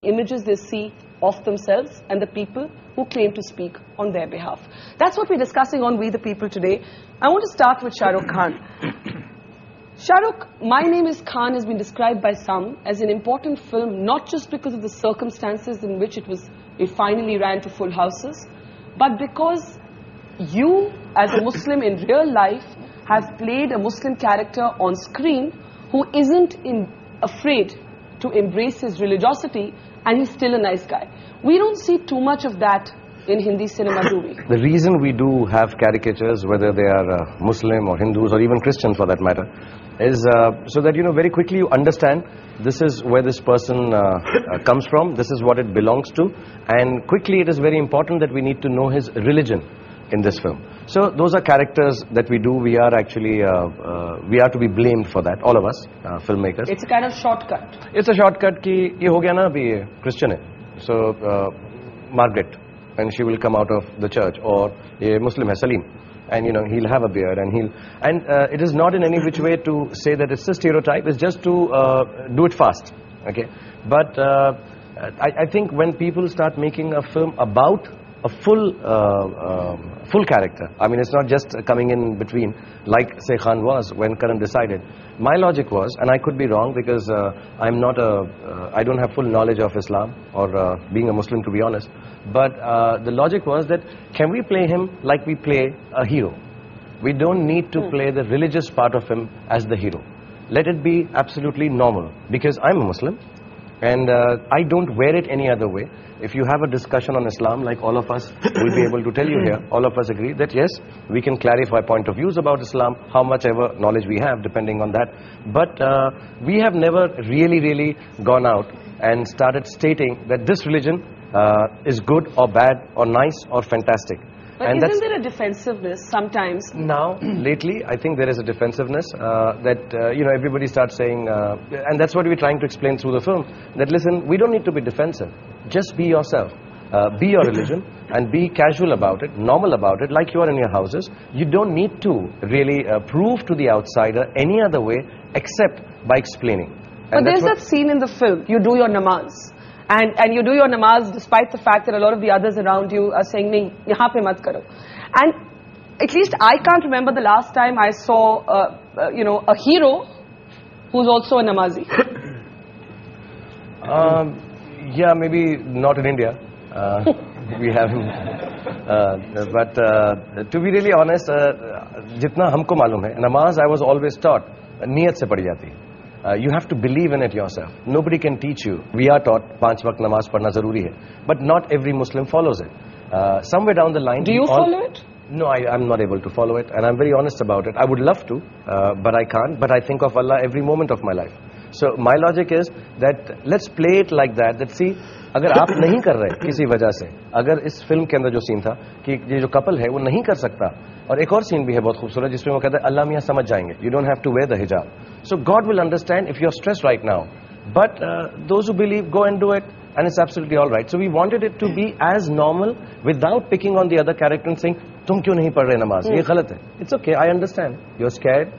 images they see of themselves and the people who claim to speak on their behalf. That's what we're discussing on We the People today. I want to start with Shahrukh Khan. Shahrukh, My Name is Khan has been described by some as an important film, not just because of the circumstances in which it finally ran to full houses, but because you, as a Muslim in real life, have played a Muslim character on screen who isn't afraid to embrace his religiosity, and he's still a nice guy. We don't see too much of that in Hindi cinema, do we? The reason we do have caricatures, whether they are Muslim or Hindus or even Christians for that matter, is so that, you know, very quickly you understand this is where this person comes from, this is what it belongs to, and quickly it is very important that we need to know his religion in this film. So those are characters that we do. We are actually, we are to be blamed for that, all of us, filmmakers. It's a kind of shortcut. It's a shortcut ki ye ho gaya na abhi Christian hai. So Margaret, and she will come out of the church, or a Muslim hai Salim, and you know he'll have a beard, and it is not in any which way to say that it's a stereotype. It's just to do it fast, okay? But I think when people start making a film about a full character, I mean, it's not just coming in between, like say Khan was when Karan decided. My logic was, and I could be wrong because I don't have full knowledge of Islam or being a Muslim, to be honest, but the logic was that can we play him like we play a hero? We don't need to play the religious part of him as the hero. Let it be absolutely normal, because I'm a Muslim and I don't wear it any other way. If you have a discussion on Islam, like all of us will be able to tell you here, all of us agree that yes, we can clarify point of views about Islam, how much ever knowledge we have, depending on that. But we have never really gone out and started stating that this religion is good or bad or nice or fantastic. But and isn't there a defensiveness sometimes? Now, lately, I think there is a defensiveness that, you know, everybody starts saying, and that's what we're trying to explain through the film, that listen, we don't need to be defensive. Just be yourself. Be your religion and be casual about it, normal about it, like you are in your houses. You don't need to really prove to the outsider any other way except by explaining. And but there's that scene in the film, you do your namaz. And you do your namaz despite the fact that a lot of the others around you are saying, nahi, yahan pe mat karo. And at least I can't remember the last time I saw, you know, a hero who's also a namazi. Yeah, maybe not in India. We haven't. But to be really honest, jitna humko malum hai, namaz I was always taught, niyat se padi jati hai. You have to believe in it yourself. Nobody can teach you. We are taught 5 waqt namaz padna zaruri hai. But not every Muslim follows it. Somewhere down the line... Do you follow it? No, I'm not able to follow it. And I'm very honest about it. I would love to, but I can't. But I think of Allah every moment of my life. So my logic is that let's play it like that. That see, अगर आप नहीं कर रहे किसी वजह से, अगर इस फिल्म के अंदर जो सीन था कि ये जो कपल है वो नहीं कर सकता, और एक और सीन भी है बहुत खूबसूरत जिसमें वो कहता है अल्लाह मियां समझ जाएंगे, you don't have to wear the hijab. So God will understand if you're stressed right now. But those who believe, go and do it, and it's absolutely all right. So we wanted it to be as normal without picking on the other character and saying, तुम क्यों नहीं पढ़ रहे नमाज? ये गलत है. It's okay, I understand. You're scared.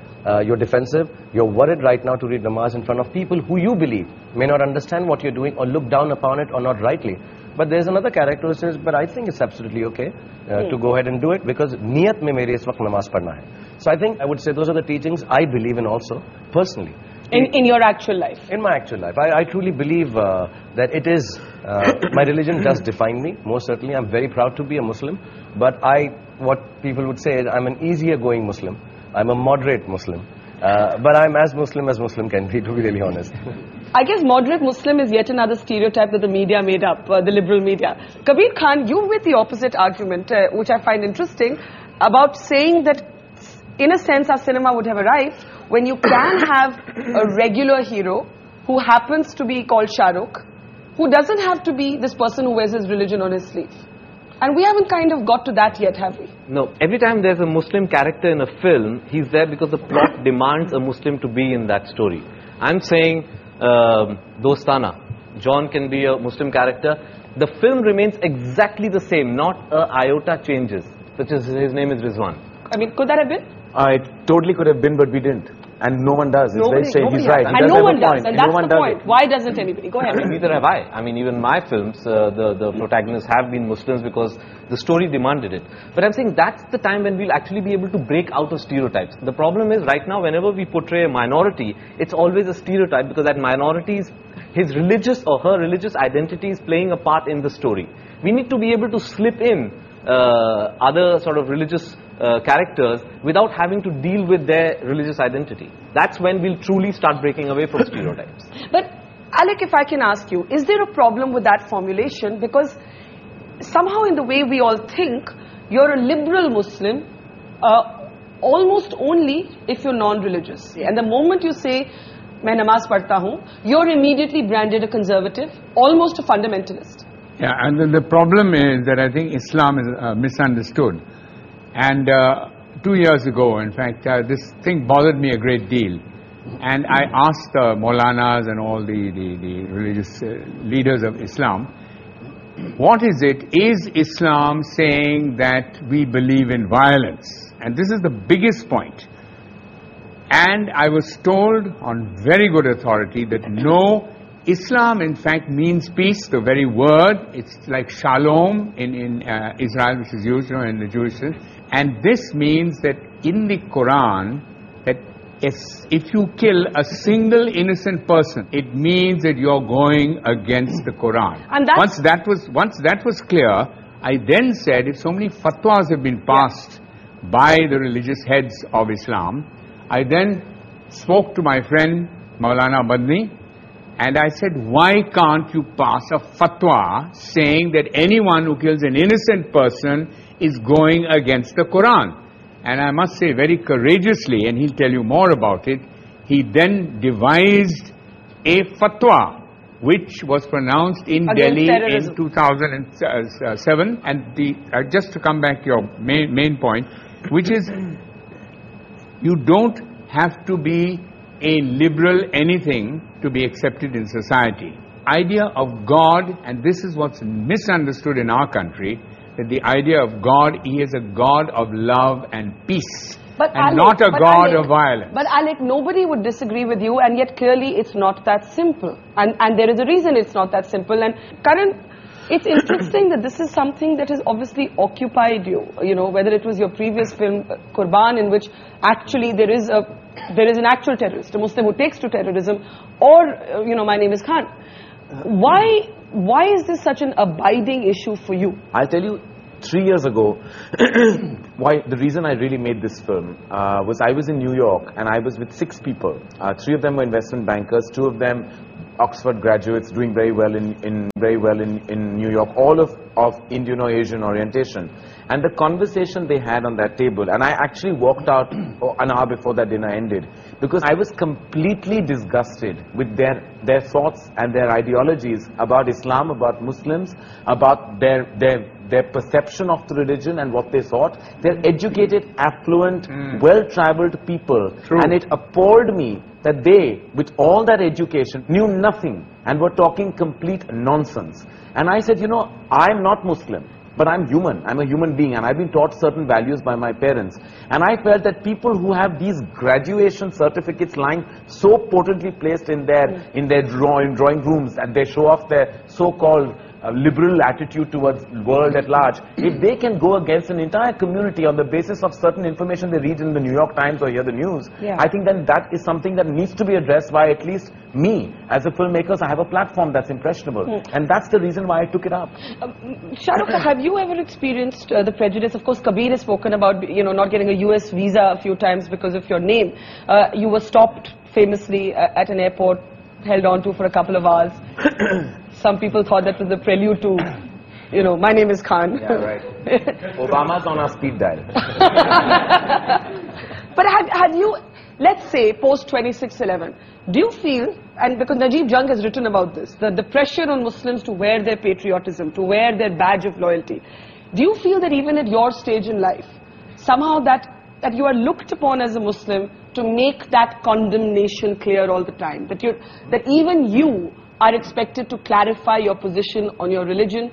You're defensive, you're worried right now to read namaz in front of people who you believe may not understand what you're doing or look down upon it or not rightly. But there's another character who says, but I think it's absolutely okay to go ahead and do it because niyat mein mere is waqt namaz padna hai. So I think I would say those are the teachings I believe in also, personally. In your actual life? In my actual life. I truly believe that it is, my religion does define me, most certainly. I'm very proud to be a Muslim. But what people would say is I'm an easier going Muslim. I'm a moderate Muslim, but I'm as Muslim can be, to be really honest. I guess moderate Muslim is yet another stereotype that the media made up, the liberal media. Kabir Khan, you with the opposite argument, which I find interesting, about saying that in a sense our cinema would have arrived when you can have a regular hero who happens to be called Shahrukh, who doesn't have to be this person who wears his religion on his sleeve. And we haven't kind of got to that yet, have we? No. Every time there's a Muslim character in a film, he's there because the plot demands a Muslim to be in that story. I'm saying Dostana. John can be a Muslim character. The film remains exactly the same, not a iota changes. Such as his name is Rizwan. I mean, could that have been? It totally could have been, but we didn't. And no one does. It's very strange. He's right. He And does no have one a does. point. And No that's one the does point. it. Why doesn't anybody? Go ahead. Neither have I. I mean, even my films, the protagonists have been Muslims because the story demanded it. But I'm saying that's the time when we'll actually be able to break out of stereotypes. The problem is right now, whenever we portray a minority, it's always a stereotype because that minority is his religious or her religious identity is playing a part in the story. We need to be able to slip in other sort of religious characters without having to deal with their religious identity. That's when we'll truly start breaking away from stereotypes. But Alec, if I can ask you, is there a problem with that formulation? Because somehow in the way we all think, you're a liberal Muslim almost only if you're non-religious. And the moment you say, "Main namaz padhta hoon," you're immediately branded a conservative, almost a fundamentalist. Yeah, and the problem is that I think Islam is misunderstood. And 2 years ago, in fact, this thing bothered me a great deal. And I asked the Maulanas and all the religious leaders of Islam, what is it? Is Islam saying that we believe in violence? And this is the biggest point. And I was told on very good authority that no, Islam in fact means peace, the very word. It's like shalom in Israel, which is used in the Jewish. And this means that in the Quran, that if you kill a single innocent person, it means that you're going against the Quran. And once that was clear, I then said, if so many fatwas have been passed by the religious heads of Islam, I then spoke to my friend Maulana Badni, and I said, why can't you pass a fatwa saying that anyone who kills an innocent person is going against the Quran? And I must say very courageously, and he'll tell you more about it, he then devised a fatwa which was pronounced in Delhi in 2007. And just to come back to your main point, which is you don't have to be a liberal anything to be accepted in society. Idea of God, and this is what's misunderstood in our country, that the idea of God, He is a God of love and peace, and not a God of violence. But Alec, nobody would disagree with you, and yet clearly it's not that simple. And there is a reason it's not that simple. And Karan, it's interesting that this is something that has obviously occupied you, you know, whether it was your previous film, Qurban, in which actually there is an actual terrorist, a Muslim who takes to terrorism, or, you know, My Name is Khan. Why is this such an abiding issue for you? I'll tell you, 3 years ago, the reason I really made this film was I was in New York and I was with 6 people. 3 of them were investment bankers, 2 of them Oxford graduates doing very well in New York, all of Indian or Asian orientation. And the conversation they had on that table, and I actually walked out an hour before that dinner ended, because I was completely disgusted with their thoughts and their ideologies about Islam, about Muslims, about their perception of the religion and what they thought. They're educated, affluent, well-traveled people. True. And it appalled me that they, with all that education, knew nothing and were talking complete nonsense. And I said, you know, I'm not Muslim, but I'm human. I'm a human being, and I've been taught certain values by my parents. And I felt that people who have these graduation certificates lying so potently placed in their drawing rooms, and they show off their so-called liberal attitude towards the world at large, if they can go against an entire community on the basis of certain information they read in the New York Times or hear the news, I think then that is something that needs to be addressed by at least me. As a filmmaker, I have a platform that's impressionable, and that's the reason why I took it up. Shahrukh, have you ever experienced the prejudice? Of course, Kabir has spoken about, you know, not getting a US visa a few times because of your name. You were stopped famously at an airport, held on to for a couple of hours. Some people thought that was the prelude to, you know, My Name is Khan. Yeah, right. Obama's on our speed dial. But have you, let's say, post 26/11, do you feel, and because Najeeb Jung has written about this, the pressure on Muslims to wear their patriotism, to wear their badge of loyalty, do you feel that even at your stage in life, somehow that you are looked upon as a Muslim to make that condemnation clear all the time, that even you are expected to clarify your position on your religion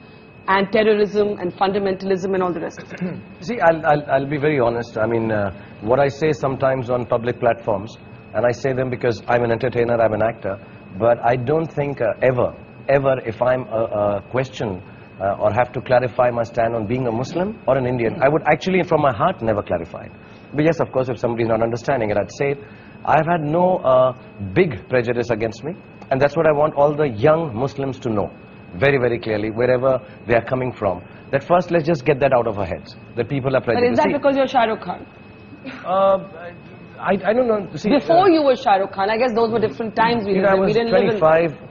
and terrorism and fundamentalism and all the rest of it? See, I'll be very honest. I mean, what I say sometimes on public platforms, and I say them because I'm an entertainer, I'm an actor, but I don't think ever if I'm questioned or have to clarify my stand on being a Muslim or an Indian, I would actually from my heart never clarify it. But yes, of course, if somebody's not understanding it, I'd say it. I've had no big prejudice against me, and that's what I want all the young Muslims to know very, very clearly, wherever they are coming from. That first, let's just get that out of our heads, that people are prejudiced. But is that because you're Shahrukh Khan? I don't know. See, before you were Shahrukh Khan, I guess those were different times we lived in. We didn't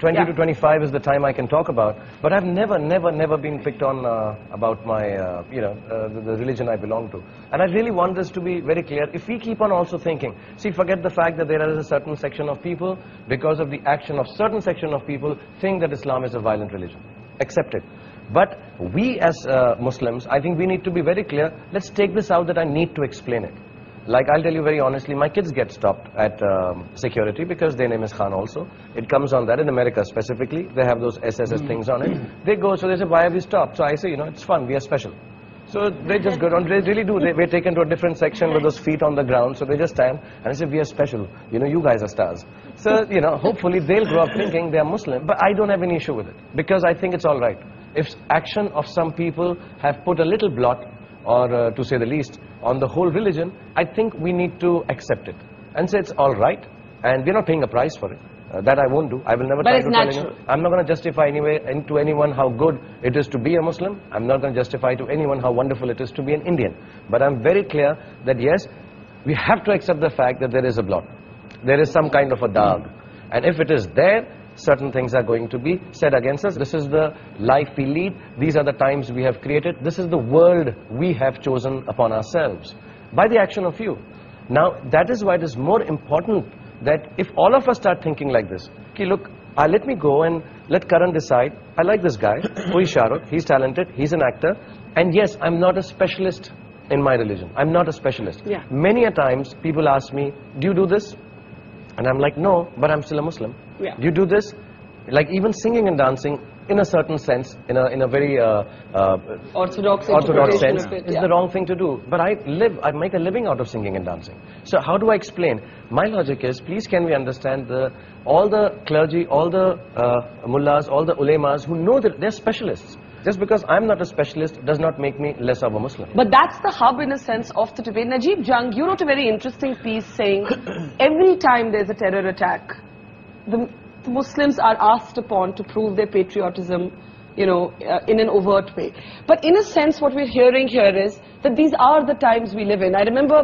20 to 25 is the time I can talk about. But I've never been picked on about my, the religion I belong to. And I really want this to be very clear. If we keep on also thinking, see, forget the fact that there is a certain section of people, because of the action of certain section of people, think that Islam is a violent religion. Accept it. But we as Muslims, I think we need to be very clear. Let's take this out that I need to explain it. Like, I'll tell you very honestly, my kids get stopped at security because their name is Khan also. It comes on that in America specifically. They have those SSS things on it. They go, so they say, why have you stopped? So I say, it's fun, we are special. So they just go down, they really do. We're taken to a different section with those feet on the ground, so they just stand and I say, we are special. You guys are stars. So, hopefully they'll grow up thinking they are Muslim. But I don't have any issue with it because I think it's all right. If action of some people have put a little blot, or to say the least, on the whole religion, I think we need to accept it and say it's all right, and we're not paying a price for it. That I won't do. I will never try to tell anyone. I'm not going to justify to anyone how good it is to be a Muslim. I'm not going to justify to anyone how wonderful it is to be an Indian. But I'm very clear that yes, we have to accept the fact that there is a blot. There is some kind of a dog. And if it is there, certain things are going to be said against us. This is the life we lead. These are the times we have created. This is the world we have chosen upon ourselves by the action of you. Now, that is why it is more important that if all of us start thinking like this, okay, look, let me go and let Karan decide. I like this guy, who is Shahrukh, he's talented, he's an actor, and yes, I'm not a specialist in my religion. I'm not a specialist. Yeah. Many a times, people ask me, do you do this? And I'm like, no, but I'm still a Muslim. Yeah. You do this, like even singing and dancing, in a certain sense, in a very orthodox sense, of it, is the wrong thing to do. But I make a living out of singing and dancing. So how do I explain? My logic is, please can we understand all the clergy, all the mullahs, all the ulemas who know that they're specialists. Just because I'm not a specialist does not make me less of a Muslim. But that's the hub, in a sense, of the debate. Najib Jung, you wrote a very interesting piece saying every time there's a terror attack, the Muslims are asked upon to prove their patriotism, in an overt way. But in a sense, what we're hearing here is that these are the times we live in. I remember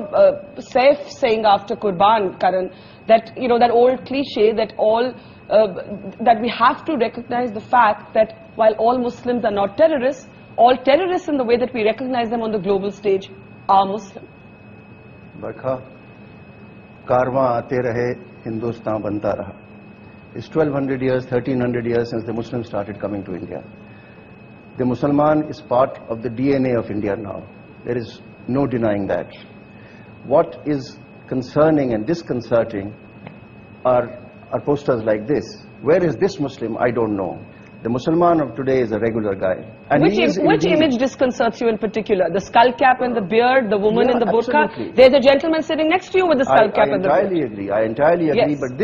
Saif saying after Qurban, Karan, that, that old cliche that that we have to recognize the fact that while all Muslims are not terrorists, all terrorists in the way that we recognize them on the global stage are Muslim. Barkha, Karwa aate rahe, Hindustan banta raha. It's 1200 years, 1300 years since the Muslims started coming to India. The Musliman is part of the DNA of India now. There is no denying that. What is concerning and disconcerting are posters like this. Where is this Muslim? I don't know. The Musliman of today is a regular guy. And which image disconcerts you in particular? The skull cap and the beard, the woman in the burqa? Absolutely. There's a gentleman sitting next to you with the skull cap and the beard. I entirely agree. Yes. But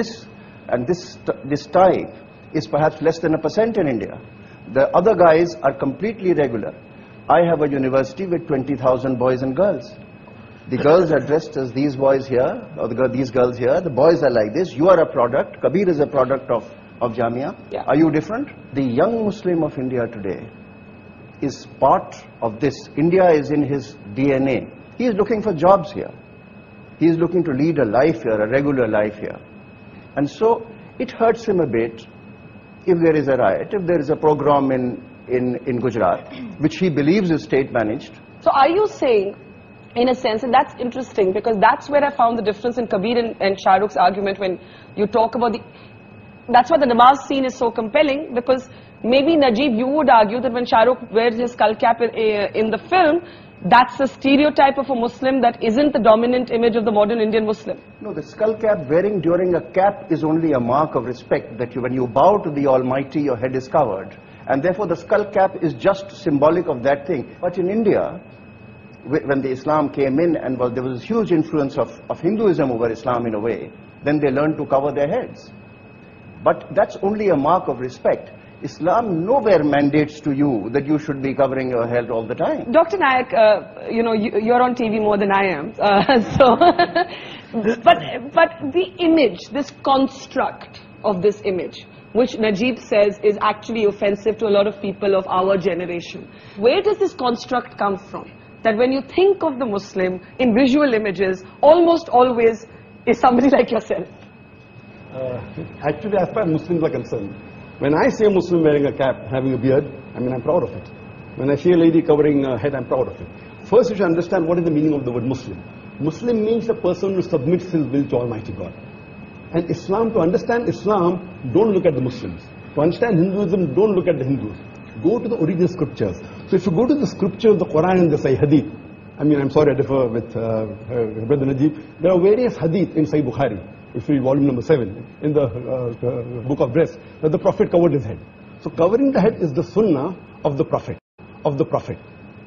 this type is perhaps less than 1% in India. The other guys are completely regular. I have a university with 20,000 boys and girls. The girls are dressed as these boys here, or these girls here. The boys are like this. You are a product. Kabir is a product of Jamia. Yeah. Are you different? The young Muslim of India today is part of this. India is in his DNA. He is looking for jobs here. He is looking to lead a life here, a regular life here. And so it hurts him a bit if there is a riot, if there is a pogrom in Gujarat, which he believes is state managed. So are you saying, in a sense, and that's interesting because that's where I found the difference in Kabir and Shah Rukh's argument when you talk about that's why the namaz scene is so compelling, because maybe Najib, you would argue that when Shah Rukh wears his skull cap in the film, that's the stereotype of a Muslim that isn't the dominant image of the modern Indian Muslim. No, the skull cap wearing during a cap is only a mark of respect, that when you bow to the Almighty, your head is covered. And therefore the skull cap is just symbolic of that thing. But in India, when the Islam came in and there was a huge influence of Hinduism over Islam in a way, then they learn to cover their heads. But that's only a mark of respect. Islam nowhere mandates to you that you should be covering your head all the time. Dr. Naik, you know, you're on TV more than I am. But the image, this construct of this image, which Najib says is actually offensive to a lot of people of our generation. Where does this construct come from? That when you think of the Muslim in visual images, almost always is somebody like yourself. Actually, as far as Muslims are concerned, when I see a Muslim wearing a cap, having a beard, I mean, I'm proud of it. When I see a lady covering her head, I'm proud of it. First, you should understand what is the meaning of the word Muslim. Muslim means a person who submits his will to Almighty God. And Islam, to understand Islam, don't look at the Muslims. To understand Hinduism, don't look at the Hindus. Go to the original scriptures. So if you go to the scriptures, the Quran and the Sahih Hadith, I mean, I'm sorry I differ with Brother Najib, there are various Hadith in Sahih Bukhari, if you read volume number 7, in the book of dress, that the Prophet covered his head. So covering the head is the sunnah of the Prophet,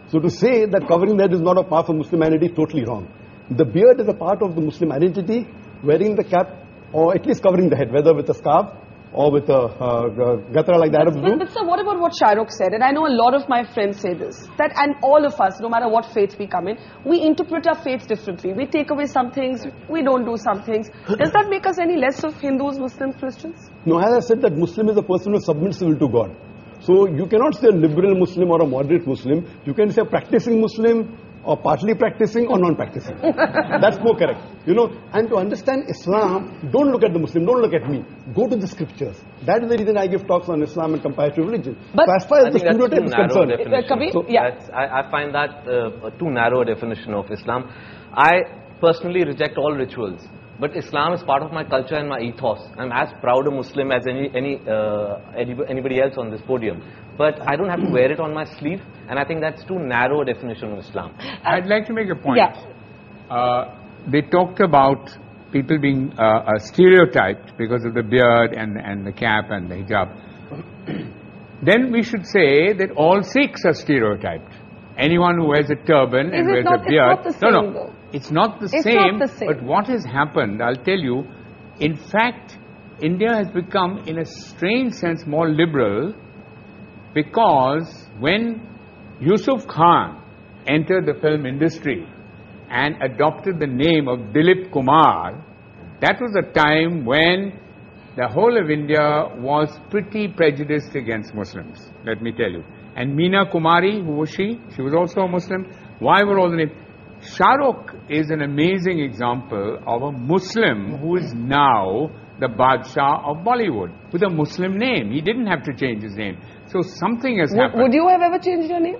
So to say that covering the head is not a part of Muslimanity is totally wrong. The beard is a part of the Muslim identity. Wearing the cap, or at least covering the head, whether with a scarf or with a gatra like the Arabs do. But sir, what about what Shahrukh said? And I know a lot of my friends say this, that and all of us, no matter what faith we come in, we interpret our faith differently. We take away some things, we don't do some things. Does that make us any less of Hindus, Muslims, Christians? No, as I said, that Muslim is a person who submits his will to God. So you cannot say a liberal Muslim or a moderate Muslim. You can say a practicing Muslim or partly practicing or non-practicing. That's more correct. You know, and to understand Islam, don't look at the Muslim, don't look at me. Go to the scriptures. That is the reason I give talks on Islam and comparative religion. But so as far as the stereotype is concerned, I find that a too narrow definition of Islam. I personally reject all rituals. But Islam is part of my culture and my ethos. I'm as proud a Muslim as anybody else on this podium. But I don't have to wear it on my sleeve, and I think that's too narrow a definition of Islam. I'd like to make a point. Yeah. They talked about people being stereotyped because of the beard and the cap and the hijab. Then we should say that all Sikhs are stereotyped. Anyone who wears a turban and wears a beard. It's not the same, but what has happened, I'll tell you, in fact, India has become, in a strange sense, more liberal, because when Yusuf Khan entered the film industry and adopted the name of Dilip Kumar, that was a time when the whole of India was pretty prejudiced against Muslims, let me tell you. And Meena Kumari, who was she? She was also a Muslim. Why were all the names? Shahrukh is an amazing example of a Muslim who is now the Badshah of Bollywood with a Muslim name. He didn't have to change his name. So something has happened. Would you have ever changed your name?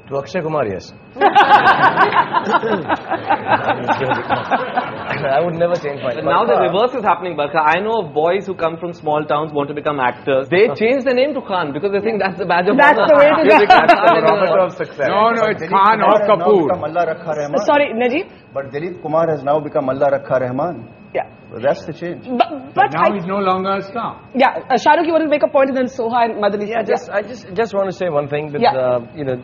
To Akshay Kumar, yes. I would never change my name. Now the reverse is happening, Barkha. I know of boys who come from small towns, want to become actors. They change their name to Khan because they think that's the badge of honor. That's the way to go. That's the barometer of success. No, it's Khan or Kapoor. Sorry, Najib? But Dilip Kumar has now become Allah Rakha Rahman. Yeah. Well, that's the change. But now he's no longer a star. Yeah, Shahrukh, you want to make a point, and then Soha and Madani. Yeah, I just want to say one thing. With, you know,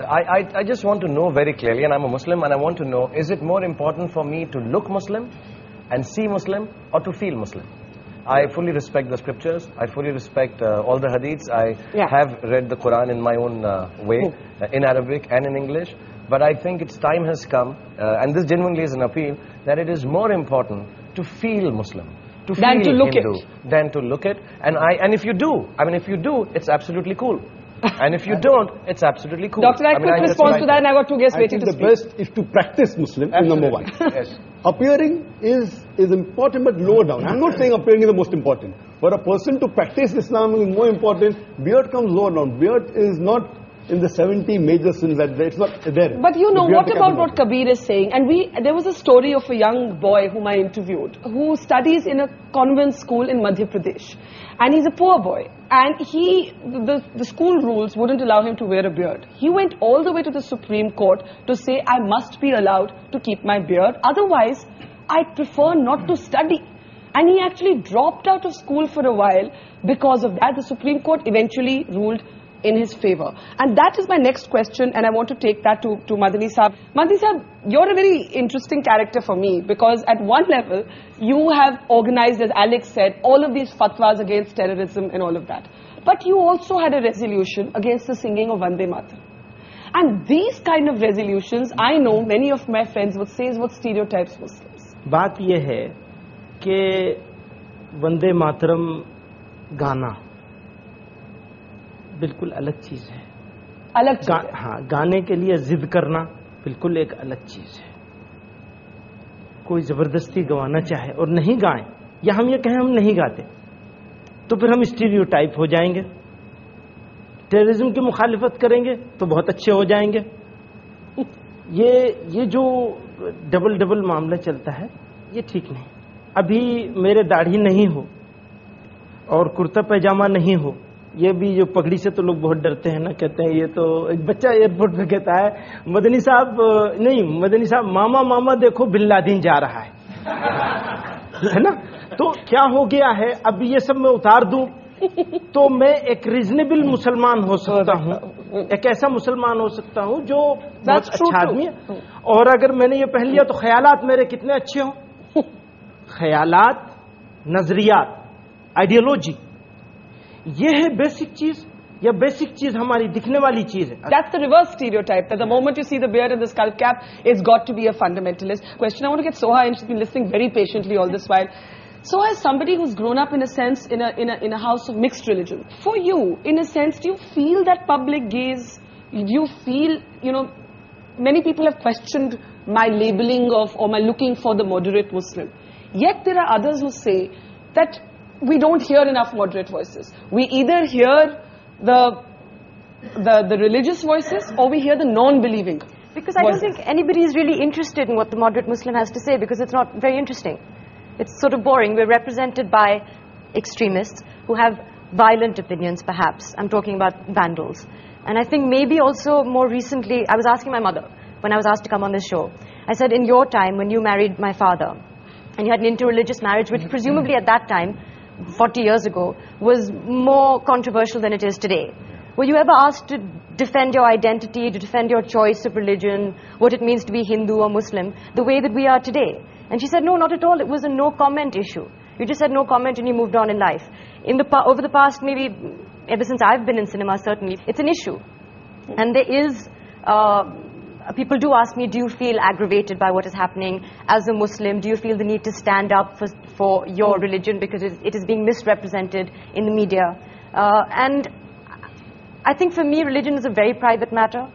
I just want to know very clearly, and I'm a Muslim, and I want to know: is it more important for me to look Muslim and see Muslim, or to feel Muslim? I fully respect the scriptures. I fully respect all the hadiths. I have read the Quran in my own way, in Arabic and in English. But I think its time has come, and this genuinely is an appeal, that it is more important to feel Muslim, to feel Hindu, than to look it. And if you do, if you do, it's absolutely cool. And if you don't, it's absolutely cool. Dr. Naik, quick response to that, and I got two guests waiting to speak. I think the best is to practice Muslim, is number one. Yes. Appearing is important, but lower down. I'm not saying appearing is the most important. For a person to practice Islam is more important. Beard comes lower down. Beard is not in the 70 major sins that it's not there. But you know, what about what Kabir is saying? And there was a story of a young boy whom I interviewed, who studies in a convent school in Madhya Pradesh. And he's a poor boy. And the school rules wouldn't allow him to wear a beard. He went all the way to the Supreme Court to say, I must be allowed to keep my beard. Otherwise, I prefer not to study. And he actually dropped out of school for a while because of that. The Supreme Court eventually ruled in his favor. And that is my next question, and I want to take that to Madani Saab. Madani Saab, you're a very interesting character for me, because at one level, you have organized, as Alex said, all of these fatwas against terrorism and all of that. But you also had a resolution against the singing of Vande Mataram. And these kind of resolutions, I know many of my friends would say is what stereotypes Muslims. बात ये है कि वंदे मातरम गाना बिल्कुल अलग चीज है. अलग चीज है. हाँ, गाने के लिए जिद करना बिल्कुल एक अलग चीज है. कोई जबरदस्ती गवाना चाहे और नहीं गाएं, या हम ये कहें हम नहीं गाते, तो फिर हम स्टीरियोटाइप हो जाएंगे. टेररिज्म की मुखालिफत करेंगे तो बहुत अच्छे हो जाएंगे. ये जो डबल मामला चलता है, ये ठीक नहीं. अभी मेरे दाढ़ी नहीं हो और कुर्ता पैजामा नहीं हो, ये भी जो पगड़ी से तो लोग बहुत डरते हैं ना, कहते हैं ये तो. एक बच्चा एयरपोर्ट पे कहता है, मदनी साहब मामा मामा देखो बिन लादेन जा रहा है ना. तो क्या हो गया है, अब ये सब मैं उतार दूं तो मैं एक रीजनेबल मुसलमान हो सकता हूँ, एक ऐसा मुसलमान हो सकता हूँ जो बहुत अच्छा आदमी है. और अगर मैंने ये पहन लिया तो ख्यालात मेरे कितने अच्छे हों. ख्यालात, नजरियात, आइडियोलॉजी, ये है बेसिक चीज, या बेसिक चीज हमारी दिखने वाली चीज है. That's the reverse stereotype, that the moment you see the beard and the skull cap, it's got to be a fundamentalist. Question, I want to get Soha in. She's been listening very patiently all this while. So as somebody who's grown up in a sense in a house of mixed religion, for you, in a sense, do you feel that public gaze? Do you feel, many people have questioned my labeling of, or my looking for the moderate Muslim. Yet there are others who say that we don't hear enough moderate voices. We either hear the religious voices, or we hear the non-believing Because I don't think anybody is really interested in what the moderate Muslim has to say, because it's not very interesting. It's sort of boring. We're represented by extremists who have violent opinions, perhaps. I'm talking about vandals. And I think maybe also more recently, I was asking my mother when I was asked to come on this show. I said, in your time, when you married my father, and you had an interreligious marriage, which presumably at that time, 40 years ago, was more controversial than it is today. Were you ever asked to defend your identity, to defend your choice of religion, what it means to be Hindu or Muslim, the way that we are today? And she said, no, not at all. It was a no-comment issue. You just said no comment and you moved on in life. Over the past, maybe ever since I've been in cinema, certainly, it's an issue. And there is, people do ask me, do you feel aggravated by what is happening as a Muslim? Do you feel the need to stand up for your religion because it is being misrepresented in the media? And I think for me, religion is a very private matter.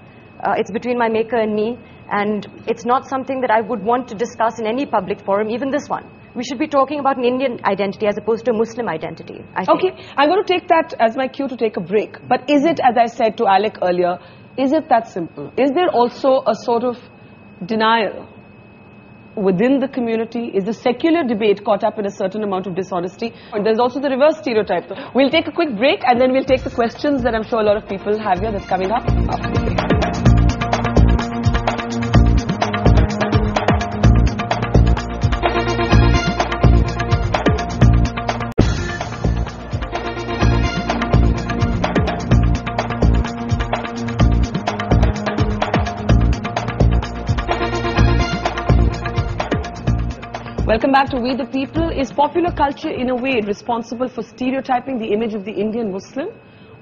It's between my maker and me. And it's not something that I would want to discuss in any public forum, even this one. We should be talking about an Indian identity as opposed to a Muslim identity, I think. Okay, I'm going to take that as my cue to take a break. But is it, as I said to Alec earlier, is it that simple? Is there also a sort of denial within the community? Is the secular debate caught up in a certain amount of dishonesty? And there's also the reverse stereotype. We'll take a quick break and then we'll take the questions that I'm sure a lot of people have here that's coming up after the break. Welcome back to We the People. Is popular culture in a way responsible for stereotyping the image of the Indian Muslim?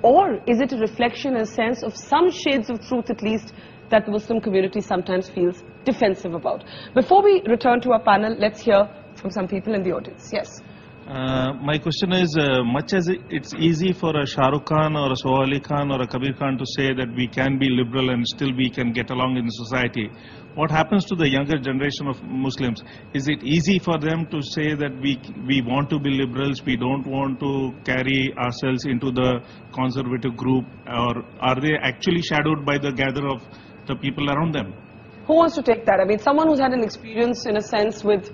Or is it a reflection in a sense of some shades of truth at least that the Muslim community sometimes feels defensive about? Before we return to our panel, let's hear from some people in the audience. Yes. My question is, much as it's easy for a Shahrukh Khan or a Soha Khan or a Kabir Khan to say that we can be liberal and still we can get along in the society, what happens to the younger generation of Muslims? Is it easy for them to say that we want to be liberals, we don't want to carry ourselves into the conservative group, or are they actually shadowed by the gather of the people around them? Who wants to take that? I mean, someone who's had an experience in a sense with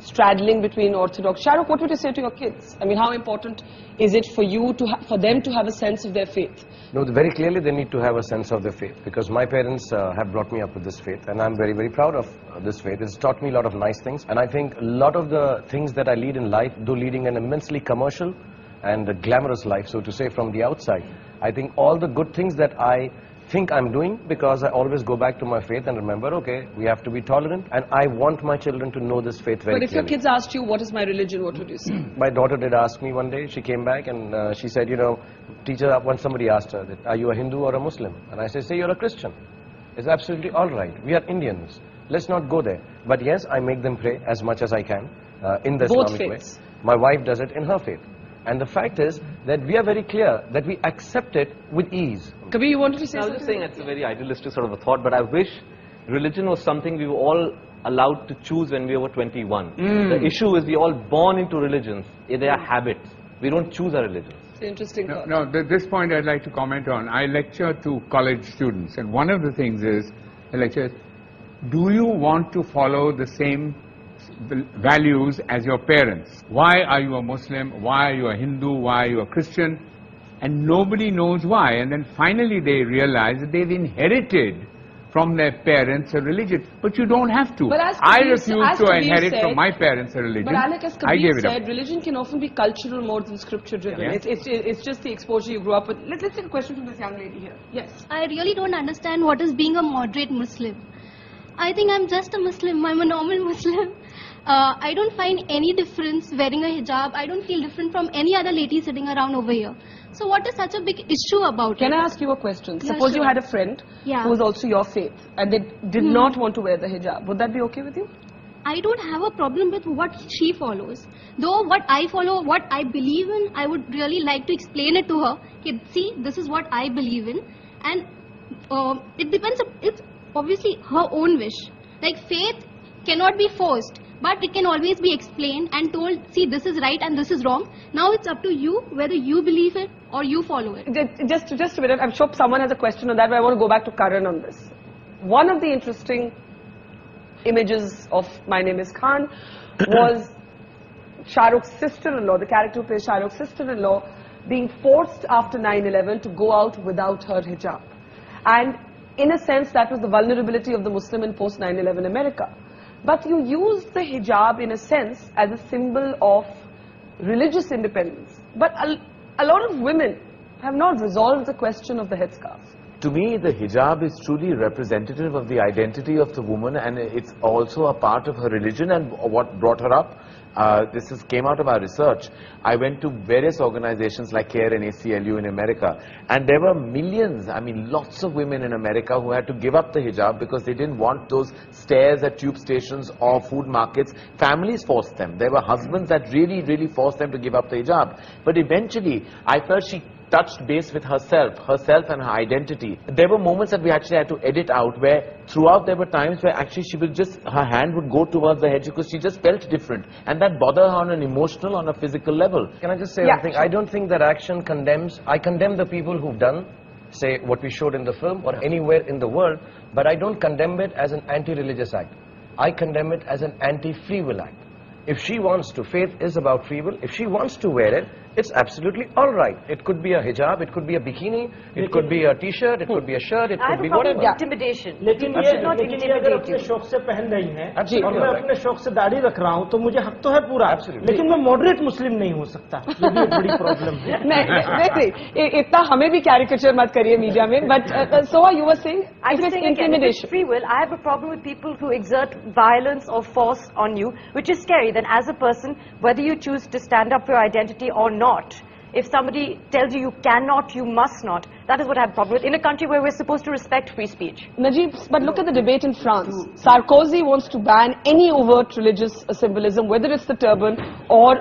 straddling between orthodox. Shahrukh, what would you say to your kids? I mean, how important is it for you for them to have a sense of their faith? No, very clearly they need to have a sense of their faith, because my parents have brought me up with this faith, and I'm very, very proud of this faith. It's taught me a lot of nice things, and I think a lot of the things that I lead in life, though leading an immensely commercial and a glamorous life, so to say, from the outside, I think all the good things that I think I'm doing, because I always go back to my faith and remember, okay, we have to be tolerant, and I want my children to know this faith very But if clearly. your kids asked you, what is my religion, what would you say? My daughter did ask me one day, she came back and she said, you know, teacher, when somebody asked her, that, are you a Hindu or a Muslim? And I said, say you're a Christian. It's absolutely all right. We are Indians. Let's not go there. But yes, I make them pray as much as I can in the Both Islamic faiths. way. My wife does it in her faith. And the fact is that we are very clear that we accept it with ease. Kabir, you wanted to say I was something? just saying it's a very idealistic sort of a thought, but I wish religion was something we were all allowed to choose when we were 21. The issue is we all born into religions. They are habits. We don't choose our religions. It's an interesting thought. No, this point I'd like to comment on. I lecture to college students, and one of the things is, I lecture, do you want to follow the same values as your parents? Why are you a Muslim? Why are you a Hindu? Why are you a Christian? And nobody knows why. And then finally they realize that they've inherited from their parents a religion. But you don't have to. But as I Kabir- refuse as to Kabir inherit said- from my parents a religion. But Alec, as I Kabir gave it said, up. religion can often be cultural more than scripture driven. Yeah. It's just the exposure you grew up with. Let's take a question from this young lady here. Yes. I really don't understand what is being a moderate Muslim. I think I'm just a Muslim. I'm a normal Muslim. I don't find any difference wearing a hijab. I don't feel different from any other lady sitting around over here. So what is such a big issue about Can it? I ask you a question? Yeah, Suppose you sure. had a friend Yeah. who was also your faith and they did not want to wear the hijab. Would that be okay with you? I don't have a problem with what she follows. Though what I follow, what I believe in, I would really like to explain it to her. Okay, see, this is what I believe in. And it depends, it's obviously her own wish. Like faith cannot be forced, but it can always be explained and told, see, this is right and this is wrong. Now it's up to you whether you believe it or you follow it. Just a minute. I'm sure someone has a question on that, but I want to go back to Karan on this. One of the interesting images of My Name is Khan was Shahrukh's sister-in-law, the character who plays Shahrukh's sister-in-law, being forced after 9/11 to go out without her hijab. And in a sense, that was the vulnerability of the Muslim in post 9/11 America. But you used the hijab in a sense as a symbol of religious independence. But a lot of women have not resolved the question of the headscarf. To me, the hijab is truly representative of the identity of the woman, and it's also a part of her religion and what brought her up. This came out of our research. I went to various organizations like CARE and ACLU in America, and there were millions, I mean lots of women in America who had to give up the hijab because they didn't want those stares at tube stations or food markets. Families forced them. There were husbands that really forced them to give up the hijab. But eventually, I felt she touched base with herself and her identity. There were moments that we actually had to edit out where throughout there were times where actually she would just, her hand would go towards the head because she just felt different. And that bothered her on an emotional, on a physical level. Can I just say one thing? I don't think that action condemns. I condemn the people who've done, say, what we showed in the film or anywhere in the world, but I don't condemn it as an anti-religious act. I condemn it as an anti-free will act. If she wants to, faith is about free will. If she wants to wear it, it's absolutely all right. It could be a hijab, it could be a bikini, it could be a t-shirt, it could be a shirt, it could be whatever. Intimidation. लेकिन ये अगर अपने शौक से पहन रही हैं और मैं अपने शौक से दाढ़ी रख रहा हूँ तो मुझे हक तो है पूरा, लेकिन मैं मॉडरेट मुस्लिम नहीं हो सकता. ये भी एक बड़ी प्रॉब्लम है. नहीं, इतना हमें भी कैरिकेचर मत करिए मीडिया में. But Soha, you were saying, I if was it's saying again, if it's intimidation. free will, I have a problem with people who exert violence or force on you, which is scary. Then as a person, whether you choose to stand up for your identity or not, if somebody tells you you cannot, you must not, that is what I have a problem with in a country where we're supposed to respect free speech. Najib, but look at the debate in France. Sarkozy wants to ban any overt religious symbolism, whether it's the turban or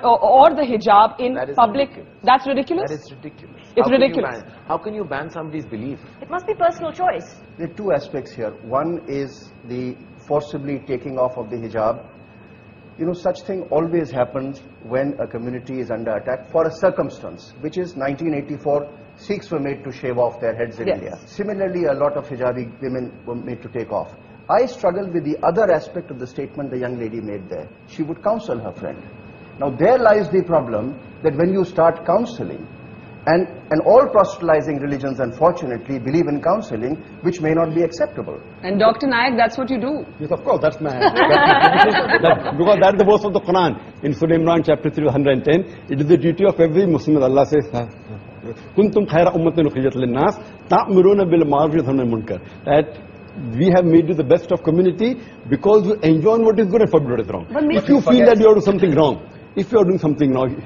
the hijab in public. Ridiculous. That's ridiculous? That is ridiculous. It's ridiculous. How can you ban somebody's belief? It must be personal choice. There are two aspects here. One is the forcibly taking off of the hijab. You know, such thing always happens when a community is under attack for a circumstance, which is 1984, Sikhs were made to shave off their heads in India. Similarly, a lot of hijabi women were made to take off. I struggle with the other aspect of the statement the young lady made there. She would counsel her friend. Now, there lies the problem that when you start counseling, and all proselytizing religions, unfortunately, believe in counseling, which may not be acceptable. And Dr. Naik, that's what you do. Yes, of course, that's my... because that's the verse of the Quran. In Surah Imran, chapter 3, 110, it is the duty of every Muslim, as Allah says, kuntum khayra ummatin ukhrijat lin-nas ta'muruna bil ma'ruf wa tanhauna 'anil munkar. That we have made you the best of community because you enjoy what is good and forbid what is wrong. If you feel that you are doing something wrong, if you are doing something wrong,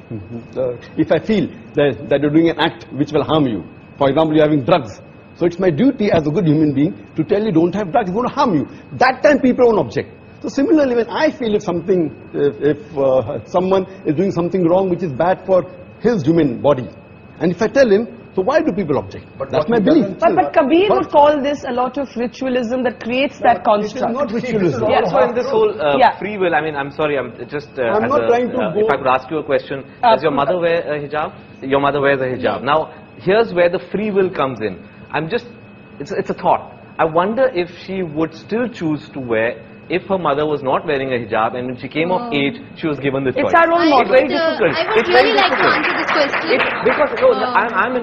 if I feel that you're doing an act which will harm you, for example, you're having drugs, so it's my duty as a good human being to tell you don't have drugs, it's going to harm you. That time people won't object. So similarly, when I feel if someone is doing something wrong which is bad for his human body, and if I tell him, so why do people object? But that's my belief. But Kabir would call this a lot of ritualism that creates that construct. It is not ritualism. So in this whole free will, I mean, I'm sorry, I'm just I'm not trying to go. If I could ask you a question, does your mother wear a hijab? Your mother wears a hijab. Now, here's where the free will comes in. It's a thought. I wonder if she would still choose to wear if her mother was not wearing a hijab and when she came of age, she was given this choice. It's our own model. It's very difficult. I would really like to answer this question.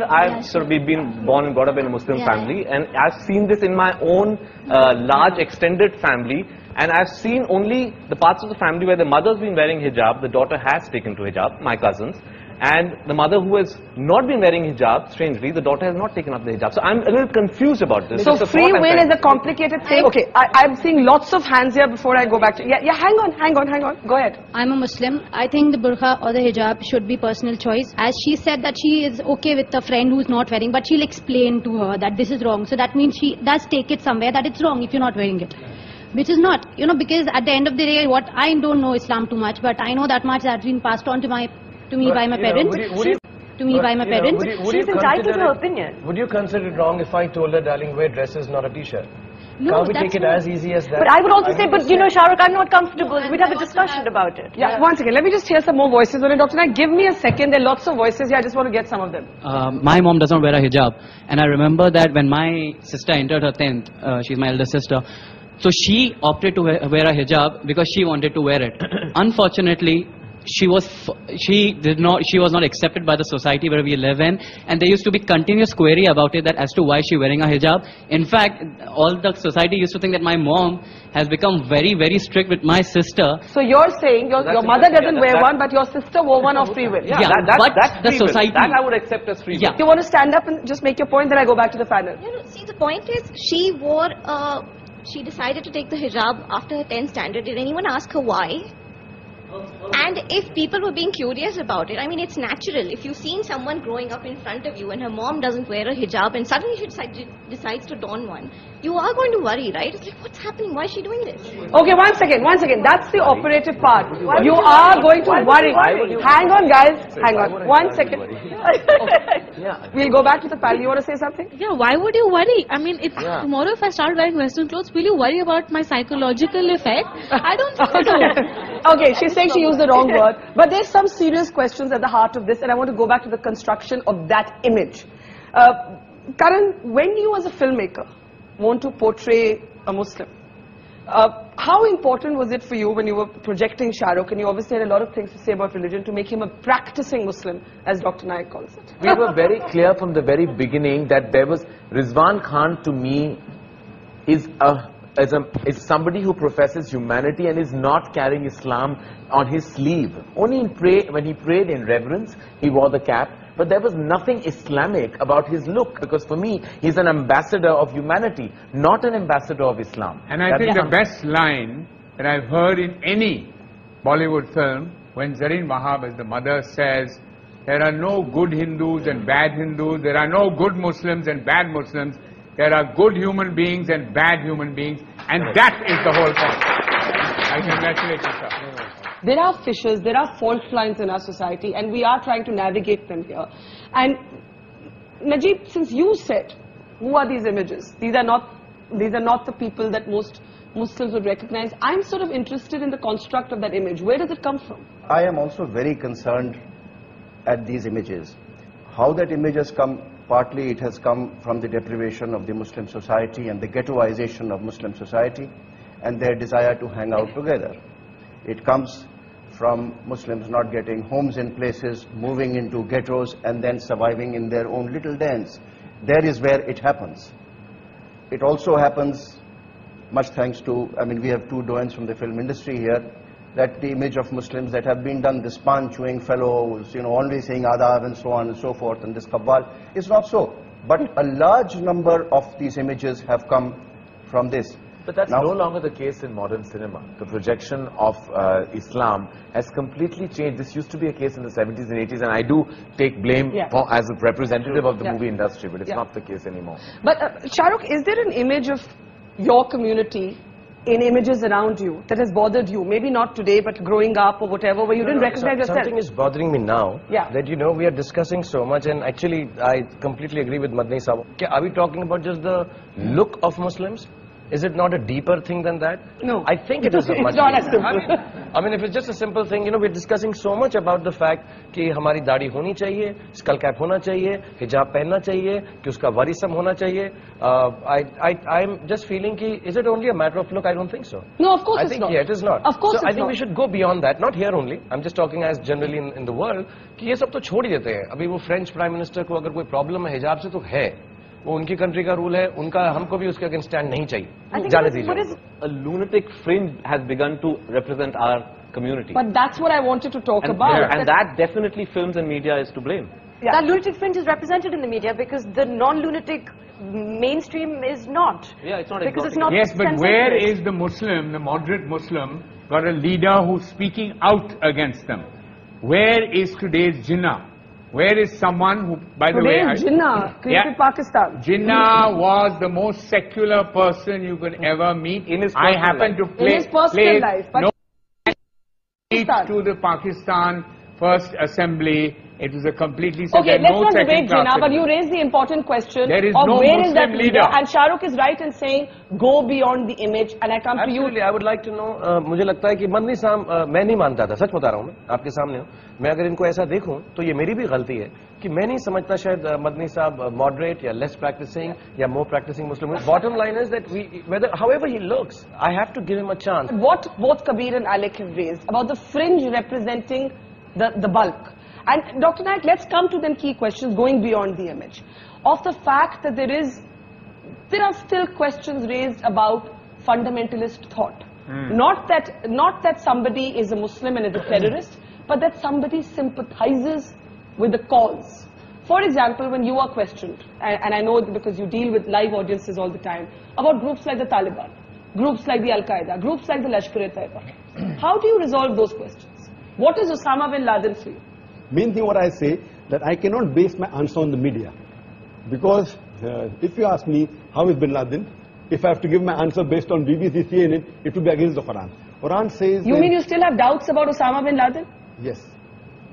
I've sort of been born and brought up in a Muslim family, and I've seen this in my own large extended family, and I've seen only the parts of the family where the mother's been wearing hijab, the daughter has taken to hijab, my cousins. And the mother who has not been wearing hijab, strangely, the daughter has not taken up the hijab. So I'm a little confused about this. So free will is a complicated thing. Okay, I'm seeing lots of hands here before I go back to... Yeah, hang on. Go ahead. I'm a Muslim. I think the burqa or the hijab should be personal choice. As she said that she is okay with a friend who's not wearing, but she'll explain to her that this is wrong. So that means she does take it somewhere that it's wrong if you're not wearing it. Which is not, because at the end of the day, what I don't know Islam too much, but I know that much that's been passed on to me by my parents. She's entitled to her opinion. Would you consider it wrong if I told her, darling, wear dresses, not a t-shirt? No, Can't we take it as easy as that? But I would also say, Shahrukh, I'm not comfortable. We'd have a discussion about it. Yeah, one second. Let me just hear some more voices. Dr. Naik, give me a second. There are lots of voices here. I just want to get some of them. My mom does not wear a hijab. And I remember that when my sister entered her 10th, she's my elder sister, so she opted to wear a hijab because she wanted to wear it. Unfortunately, she was not accepted by the society where we live in, and there used to be continuous query about it, that as to why she wearing a hijab. In fact, all the society used to think that my mom has become very, very strict with my sister. So you're saying your mother doesn't wear one, but your sister wore one of free will. Yeah, that's the society. That I would accept as free will. You want to stand up and just make your point, then I go back to the panel. See, the point is, she decided to take the hijab after her 10th standard. Did anyone ask her why? And if people were being curious about it, I mean, it's natural. If you've seen someone growing up in front of you and her mom doesn't wear a hijab and suddenly she decides to don one, you are going to worry, right? It's like, what's happening? Why is she doing this? Okay, one second. That's the operative part. You are going to worry. Hang on, guys. Hang on. 1 second. Okay. We'll go back to the panel. You want to say something? Yeah, why would you worry? I mean, if tomorrow if I start wearing Western clothes, will you worry about my psychological effect? I don't think so. Okay, she's saying she used the wrong word. But there's some serious questions at the heart of this, and I want to go back to the construction of that image. Karan, when you as a filmmaker want to portray a Muslim, how important was it for you when you were projecting Shahrukh, and you obviously had a lot of things to say about religion, to make him a practicing Muslim, as Dr. Naik calls it? We were very clear from the very beginning that there was Rizwan Khan, to me, is somebody who professes humanity and is not carrying Islam on his sleeve. Only when he prayed in reverence, he wore the cap. But there was nothing Islamic about his look, because for me, he's an ambassador of humanity, not an ambassador of Islam. And I think the best line that I've heard in any Bollywood film, when Zareen Wahab, as the mother, says, there are no good Hindus and bad Hindus, there are no good Muslims and bad Muslims, there are good human beings and bad human beings, and that is the whole point. I congratulate you, sir. There are fissures, there are fault lines in our society, and we are trying to navigate them here. And Najib, since you said, who are these images? These are not the people that most Muslims would recognize. I'm sort of interested in the construct of that image. Where does it come from? I am also very concerned at these images. How that image has come, partly it has come from the deprivation of the Muslim society and the ghettoization of Muslim society and their desire to hang out together. It comes from Muslims not getting homes in places, moving into ghettos and then surviving in their own little dens. There is where it happens. It also happens, much thanks to, we have two doyens from the film industry here, that the image of Muslims that have been done, this pan chewing fellows, only saying adab and so on and so forth, and this kabbal, is not so. But a large number of these images have come from this. But that's no longer the case in modern cinema. The projection of Islam has completely changed. This used to be a case in the 70s and 80s, and I do take blame as a representative of the movie industry, but it's not the case anymore. But Shahrukh, is there an image of your community in images around you that has bothered you? Maybe not today, but growing up or whatever, where you didn't recognize yourself? Something is bothering me now, that we are discussing so much, and actually I completely agree with Madni Sahab. Are we talking about just the look of Muslims? Is it not a deeper thing than that? No. I think it is a much It's not as deeper. simple. I mean, if it's just a simple thing, we're discussing so much about the fact कि हमारी दाढ़ी होनी चाहिए, skull cap होना चाहिए, hijab पहनना चाहिए, कि उसका warism होना चाहिए. I'm just feeling कि is it only a matter of look? I don't think so. No, of course I it's think not. it is not. Of course so it's I think not. we should go beyond that. Not here only. I'm just talking as generally in the world कि ये सब तो छोड़ ही देते हैं. अभी वो French Prime Minister को अगर कोई problem है हिजाब से तो है. वो उनकी कंट्री का रूल है, उनका हमको भी उसके अगेंस्ट स्टैंड नहीं चाहिए. जाने दीजिए. A lunatic fringe has begun to represent our community. But that's what I wanted to talk about. And that definitely films and media is to blame. That lunatic fringe is represented in the media because the non-lunatic mainstream is not. Yeah, it's not because it's not. Yes, but where is the Muslim, the moderate Muslim, got a leader who's speaking out against them? Where is today's Jinnah? Where is someone who, by the way... Today's Jinnah created Pakistan. Jinnah was the most secular person you could ever meet. In his I happened to play... In his personal life. But no to the Pakistan First Assembly. It was a completely... Okay, let's no not debate Jinnah, but citizen. you raised the important question There is of no where is that Muslim leader. leader. And Shahrukh is right in saying, go beyond the image. And I come Absolutely, to you. I would like to know, मुझे लगता है कि मदनी साहब मैं नहीं मानता था, सच बता रहा हूँ मैं, आपके सामने हूँ. मैं अगर इनको ऐसा देखूँ, तो ये मेरी भी गलती है कि मैं नहीं समझता शायद मदनी साहब moderate या less practicing या more practicing Muslim. Bottom line is that however he looks, I have to give him a chance. What both Kabir and Alec have raised about the fringe representing the bulk. And Dr. Naik, let's come to them key questions going beyond the image. Of the fact that there are still questions raised about fundamentalist thought. Not that somebody is a Muslim and is a terrorist, but that somebody sympathizes with the cause. For example, when you are questioned, and I know because you deal with live audiences all the time, about groups like the Taliban, groups like the Al-Qaeda, groups like the Lashkar-e-Taiba, how do you resolve those questions? What is Osama bin Laden for you? Main thing what I say, that I cannot base my answer on the media. Because if you ask me, how is bin Laden? If I have to give my answer based on BBC, CNN, it will be against the Quran. Quran says... You mean you still have doubts about Osama bin Laden? Yes.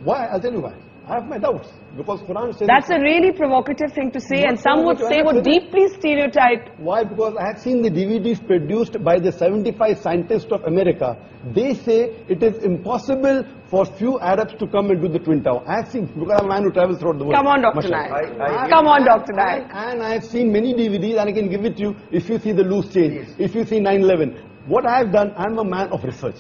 Why? I'll tell you why. I have my doubts. Because Quran says... That's a really provocative thing to say, and some would say would deeply stereotype. Why? Because I have seen the DVDs produced by the 75 scientists of America. They say it is impossible for few Arabs to come and do the Twin Tower. I have seen, because I'm a man who travels throughout the world. Come on, Dr. Naik. Come on, Dr. Naik. And I have seen many DVDs, and I can give it to you if you see the loose change, if you see 9/11. What I have done, I'm a man of research.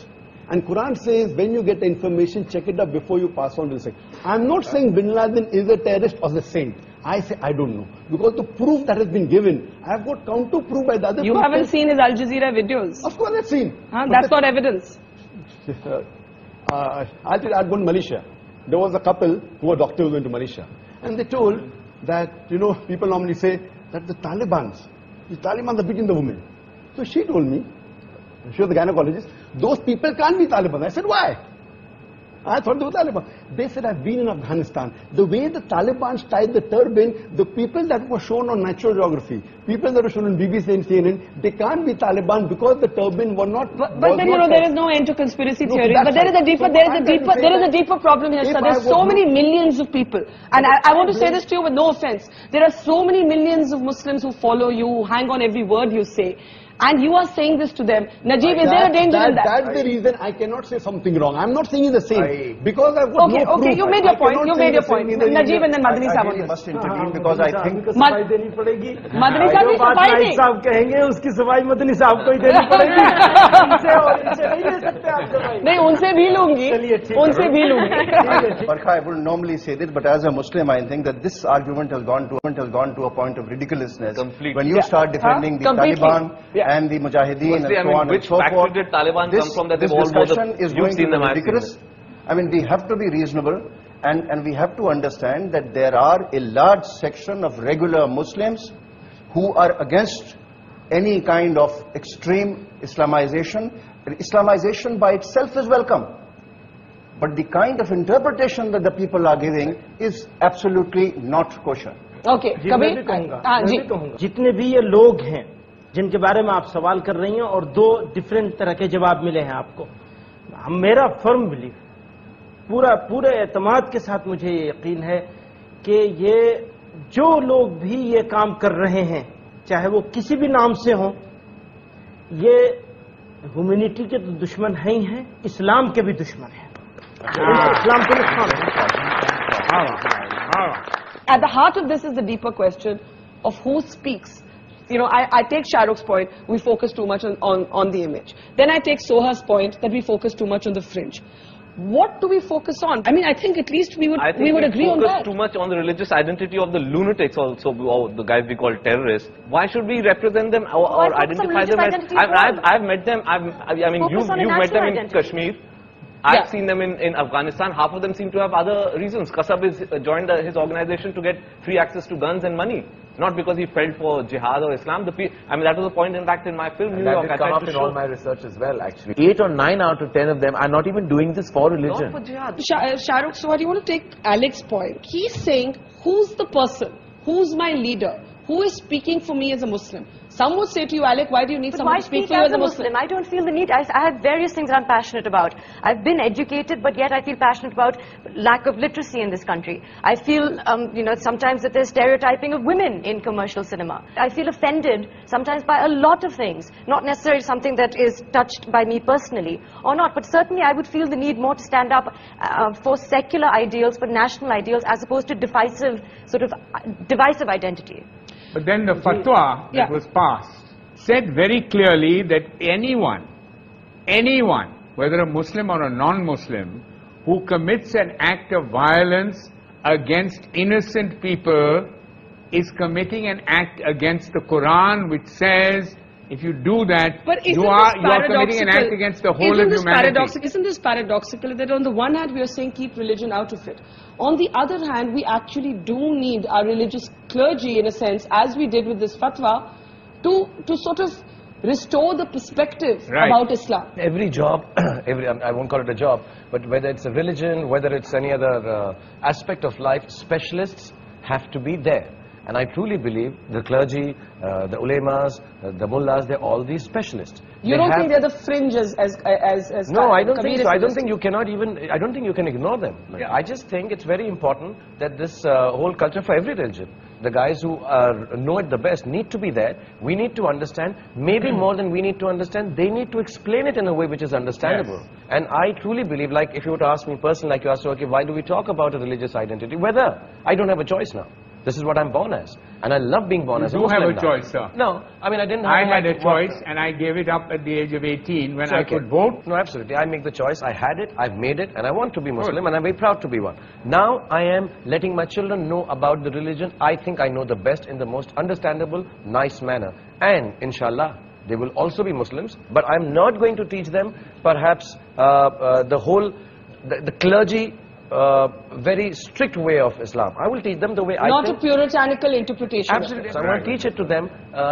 And Quran says, when you get information, check it up before you pass on to the second. I'm not saying bin Laden is a terrorist or a saint. I say, I don't know. Because the proof that has been given, I have got counter proof by the other You haven't seen his Al Jazeera videos? Of course I've seen. That's not evidence. I'll tell you, I'd gone to Malaysia. There was a couple who were doctors who went to Malaysia. And they told that, people normally say that the Taliban are beating the women. So she told me, she was the gynecologist, those people can't be Taliban. I said, why? I thought they were Taliban. They said, I've been in Afghanistan. The way the Taliban tied the turban, the people that were shown on Natural Geography, people that were shown on BBC and CNN, they can't be Taliban because the turban were not... But then, there is no end to conspiracy theories. But there is a deeper problem here, sir. There's so many millions of people. And I want to say this to you with no offense. There are so many millions of Muslims who follow you, who hang on every word you say. And you are saying this to them. Najib, is there a danger in that? That's the reason I cannot say something wrong. I'm not saying it's the same. Because I've got no okay, you made your point. You made your point. Najib and then Madani I Sahib. really must intervene because I think सफाई देनी पड़ेगी मदनी साहब की जो बात सफाई नाइक नहीं। साहब कहेंगे उसकी सफाई मदनी साहब को ही देनी पड़ेगी इनसे और इनसे नहीं ले सकते आप सफाई नहीं उनसे भी लूंगी उनसे भी लूंगी Barkha, I wouldn't normally say this, but as a Muslim, I think that this argument has gone to a point of ridiculousness. Completely. When you start defending the Completely. Taliban and the Mujahideen Firstly, and so on and which so factory forth, did Taliban this, come from that this they've all discussion bothered? is You've going to seen be them, I've seen ridiculous. I mean, we have to be reasonable, and we have to understand that there are a large section of regular Muslims who are against any kind of extreme Islamization. Islamization by itself is welcome. But the kind of interpretation that the people are giving is absolutely not kosher. Okay, जी, मैं भी कहूँगा जितने भी ये लोग हैं जिनके बारे में आप सवाल कर रही हैं और दो डिफरेंट तरह के जवाब मिले हैं आपको मेरा फर्म बिलीव पूरे एतमाद के साथ मुझे ये यकीन है कि ये जो लोग भी ये काम कर रहे हैं चाहे वो किसी भी नाम से हों ये ह्यूमैनिटी के तो दुश्मन है ही हैं इस्लाम के भी दुश्मन हैं इस्लाम के नुकसान At the heart of this is the deeper question of who speaks. You know, I take Shahrukh's point, we focus too much on the image. Then I take Soha's point that we focus too much on the fringe. What do we focus on? I mean, I think at least we would agree on that. Focus too much on the religious identity of the lunatics also, or the guys we call terrorists. Why should we represent them or identify them as... I've met them, I mean, you've met them in Kashmir. I've seen them in Afghanistan. Half of them seem to have other reasons. Qasab has joined his organization to get free access to guns and money. Not because he felt for jihad or Islam. I mean, that was the point, in fact, in my film, New York. That did come up in all my research as well, actually. 8 or 9 out of 10 of them are not even doing this for religion. Not for jihad. Shahrukh, so what do you want to take Alex's point? He's saying, who's the person? Who's my leader? Who is speaking for me as a Muslim? Some would say to you, Alec, why do you need someone to speak for you as a Muslim? I don't feel the need. I have various things I'm passionate about. I've been educated, but yet I feel passionate about lack of literacy in this country. I feel, you know, sometimes that there's stereotyping of women in commercial cinema. I feel offended sometimes by a lot of things. Not necessarily something that is touched by me personally or not, but certainly I would feel the need more to stand up for secular ideals, for national ideals, as opposed to divisive identity. But then the fatwa that was passed said very clearly that anyone, whether a Muslim or a non-Muslim, who commits an act of violence against innocent people is committing an act against the Quran, which says if you do that, you are committing an act against the whole of humanity. Isn't this paradoxical that on the one hand we are saying keep religion out of it. On the other hand, we actually do need our religious clergy, in a sense, as we did with this fatwa, to sort of restore the perspective about Islam. Every job, I won't call it a job, but whether it's a religion, whether it's any other aspect of life, specialists have to be there. And I truly believe the clergy, the ulemas, the mullahs, they're all these specialists. You don't think they're the fringes as No, I don't think so. I don't think you cannot even, I don't think you can ignore them. I just think it's very important that this whole culture for every religion, the guys who know it the best need to be there. We need to understand, maybe more than we need to understand, they need to explain it in a way which is understandable. Yes. And I truly believe, like if you were to ask me personally, like you asked, okay, why do we talk about a religious identity? Whether, I don't have a choice now. This is what I'm born as. And I love being born as a Muslim. You do have a choice, sir. No, I mean I didn't have I had a choice and I gave it up at the age of 18 when I could vote. No, absolutely. I make the choice. I had it, I've made it, and I want to be Muslim and I'm very proud to be one. Now I am letting my children know about the religion. I think I know the best in the most understandable, nice manner. And inshallah, they will also be Muslims. But I'm not going to teach them perhaps the clergy very strict way of Islam. I will teach them the way I think. Not a puritanical interpretation. Absolutely. So I'm going to teach it to them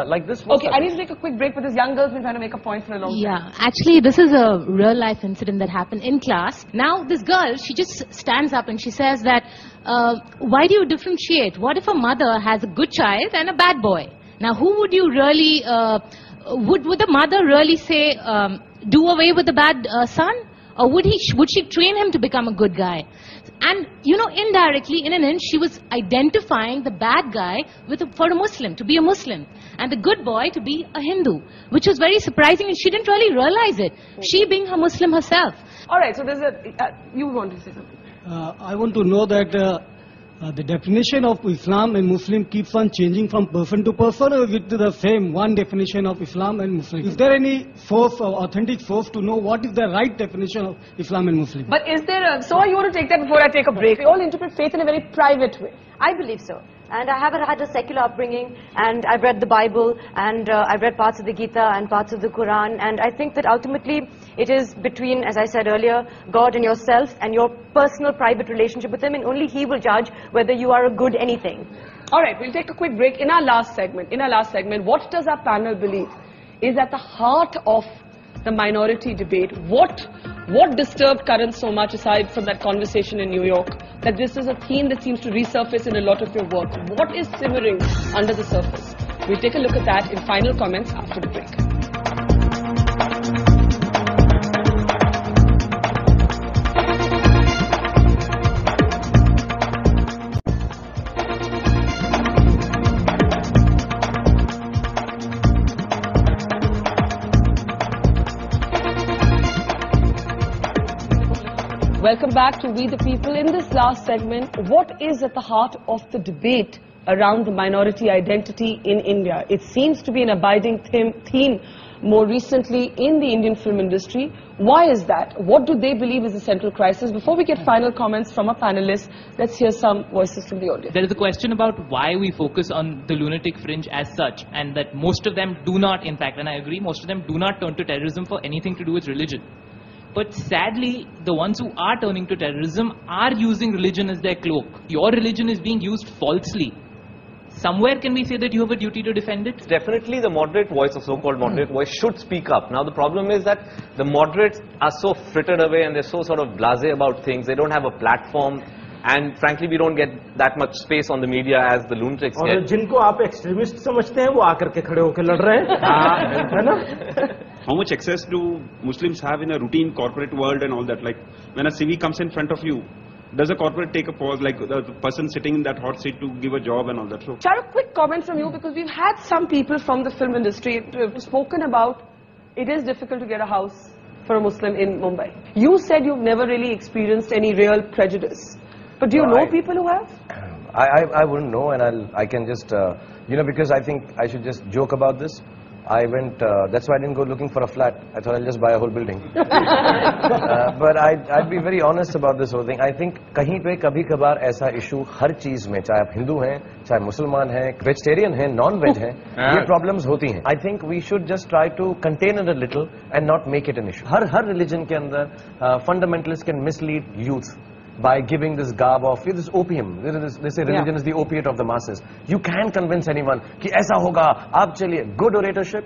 like this. Okay, I need to take a quick break, but this young girl's been trying to make a point for a long time. Yeah, actually this is a real life incident that happened in class. Now this girl, she just stands up and she says that, why do you differentiate? What if a mother has a good child and a bad boy? Now who would you really, would the mother really say, do away with the bad son? Or would she train him to become a good guy? And, you know, indirectly, in an inch, she was identifying the bad guy for a Muslim, to be a Muslim, and the good boy to be a Hindu, which was very surprising, and she didn't really realize it, she being a Muslim herself. All right, so there's you want to say something? I want to know that the definition of Islam and Muslim keeps on changing from person to person, or with the same one definition of Islam and Muslim? Is there any source or authentic source to know what is the right definition of Islam and Muslim? But is there a... Soha, you want to take that before I take a break? We all interpret faith in a very private way. I believe so. And I haven't had a secular upbringing, and I've read the Bible, and I've read parts of the Gita and parts of the Quran, and I think that ultimately it is between, as I said earlier, God and yourself and your personal private relationship with Him, and only He will judge whether you are a good anything. All right, we'll take a quick break. In our last segment, what does our panel believe is at the heart of the minority debate? What disturbed Karan so much, aside from that conversation in New York, that this is a theme that seems to resurface in a lot of your work? What is simmering under the surface? We'll take a look at that in final comments after the break. Welcome back to We the People. In this last segment, what is at the heart of the debate around the minority identity in India? It seems to be an abiding theme more recently in the Indian film industry. Why is that? What do they believe is the central crisis? Before we get final comments from our panelists, let's hear some voices from the audience. There is a question about why we focus on the lunatic fringe as such, and that most of them do not, in fact, and I agree, most of them do not turn to terrorism for anything to do with religion. But sadly, the ones who are turning to terrorism are using religion as their cloak. Your religion is being used falsely. Somewhere can we say that you have a duty to defend it? Definitely the moderate voice, or so-called moderate voice, should speak up. Now the problem is that the moderates are so frittered away and they're so sort of blasé about things. They don't have a platform. And frankly, we don't get that much space on the media as the lunatics get. और जिनको आप extremist समझते हैं वो आकर के खड़े होकर लड़ रहे हैं, है ना? How much access do Muslims have in a routine corporate world and all that? Like when a CV comes in front of you, does a corporate take a pause, like the person sitting in that hot seat to give a job and all that? So, Shahrukh, quick comment from you, because we've had some people from the film industry spoken about it is difficult to get a house for a Muslim in Mumbai. You said you've never really experienced any real prejudice. But do you know people who have? I wouldn't know, and I can just, because I think I should just joke about this. I went, that's why I didn't go looking for a flat. I thought I'll just buy a whole building. But I'd be very honest about this whole thing. I think कहीं पे कभी कभार ऐसा issue हर चीज में, चाहे आप हिंदू हैं, चाहे मुसलमान हैं, vegetarian हैं, non-veg हैं, ये problems होती हैं. I think we should just try to contain it a little and not make it an issue. Her religion के अंदर fundamentalists can mislead youth by giving this garb of this opium. They say religion is the opiate of the masses. You can convince anyone कि ऐसा होगा, आप चलिए. Good oratorship.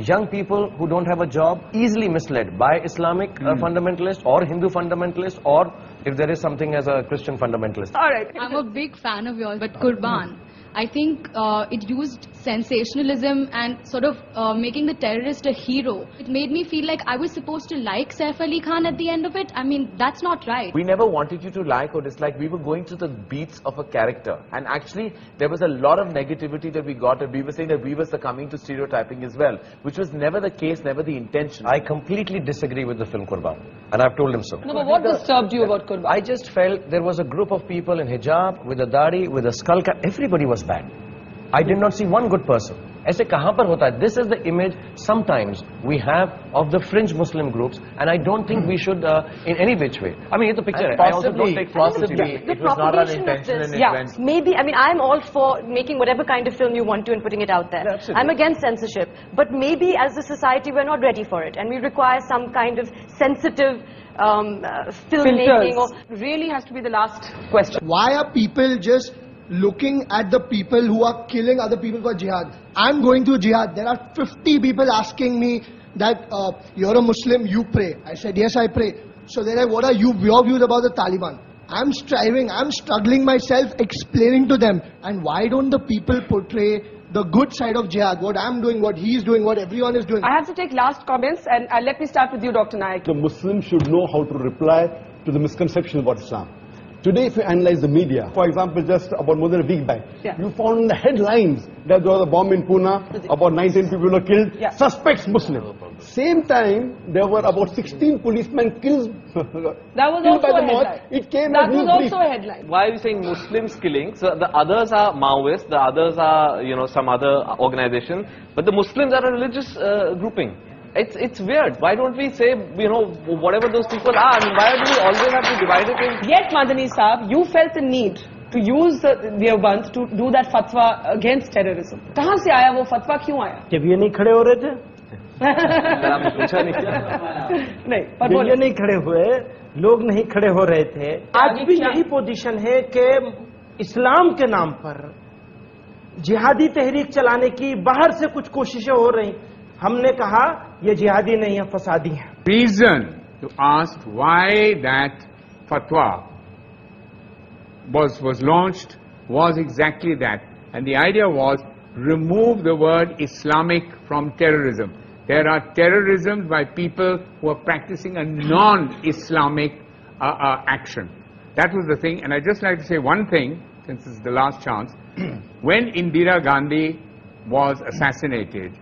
Young people who don't have a job, easily misled by Islamic fundamentalist or Hindu fundamentalist, or if there is something as a Christian fundamentalist. All right. I'm a big fan of yours, but Qurban, I think it used sensationalism and sort of making the terrorist a hero. It made me feel like I was supposed to like Saif Ali Khan at the end of it. I mean, that's not right. We never wanted you to like or dislike. We were going to the beats of a character. And actually, there was a lot of negativity that we got. And we were saying that we were succumbing to stereotyping as well, which was never the case, never the intention. I completely disagree with the film Qurban. And I've told him so. No, but what disturbed you about Qurban? I just felt there was a group of people in hijab, with a dadi, with a skull cap. Everybody was bad. I did not see one good person. ऐसे कहाँ पर होता है? This is the image sometimes we have of the fringe Muslim groups, and I don't think we should in any which way. I mean, ये तो picture है. I also don't take possibly it was not unintentional and it went. Maybe, I mean, I'm all for making whatever kind of film you want to and putting it out there. Absolutely. I'm against censorship. But maybe as a society we're not ready for it, and we require some kind of sensitive filmmaking. Or really has to be the last question. Why are people just looking at the people who are killing other people for jihad? I'm going through jihad. There are 50 people asking me that you're a Muslim, you pray. I said, yes, I pray. So they're like, what are your views about the Taliban? I'm striving, I'm struggling myself, explaining to them. And why don't the people portray the good side of jihad? What I'm doing, what he's doing, what everyone is doing. I have to take last comments, and let me start with you, Dr. Naik. The Muslims should know how to reply to the misconception about Islam. Today, if you analyze the media, for example, just about more than a week back, you found in the headlines that there was a bomb in Pune, about 19 people were killed, suspects Muslim. Same time, there were about 16 policemen killed, that was killed also by the a mosque. headline. It came That as was news also brief. a headline. Why are you saying Muslims killing? So the others are Maoists, the others are, you know, some other organization, but the Muslims are a religious grouping. It's weird. Why don't we say, you know, whatever those people are? I mean, why do we always have to divide it in? Yet, Madani Saab, you felt the need to use the Deoband to do that fatwa against terrorism. कहाँ से आया वो fatwa क्यों आया? जब ये नहीं खड़े हो रहे थे नहीं, पर जब ये नहीं खड़े हुए, लोग नहीं खड़े हो रहे थे. आज भी यही पोजीशन है कि इस्लाम के नाम पर जिहादी तहरीक चलाने की बाहर से कुछ कोशिशें हो रही. हमने कहा ये जिहादी नहीं है, फसादी है. Reason to ask why that fatwa was launched was exactly that, and the idea was remove the word Islamic from terrorism. There are terrorism by people who are practicing a non-Islamic action. That was the thing, and I'd just like to say one thing, since it's the last chance. When Indira Gandhi was assassinated,